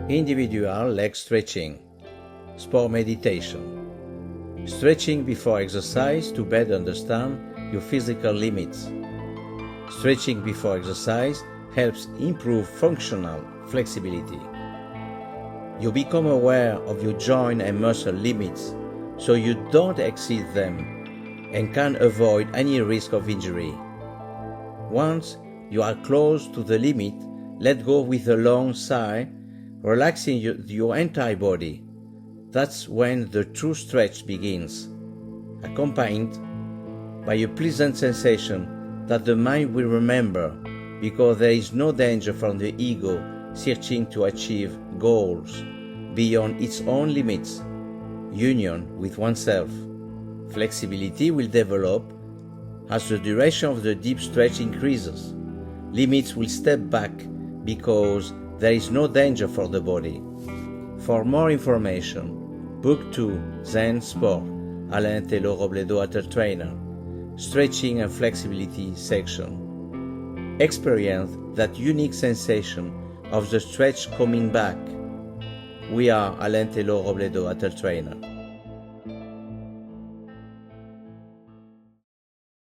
Individual leg stretching. Sport meditation. Stretching before exercise to better understand your physical limits. Stretching before exercise helps improve functional flexibility. You become aware of your joint and muscle limits so you don't exceed them and can avoid any risk of injury. Once you are close to the limit, let go with a long sigh, relaxing your entire body. That's when the true stretch begins, accompanied by a pleasant sensation that the mind will remember, because there is no danger from the ego searching to achieve goals beyond its own limits. Union with oneself. Flexibility will develop as the duration of the deep stretch increases. Limits will step back because there is no danger for the body. For more information, book 2 Zen Sport, Alain Tello Robledo AtelTrainer, Stretching and Flexibility section. Experience that unique sensation of the stretch coming back. We are Alain Tello Robledo AtelTrainer.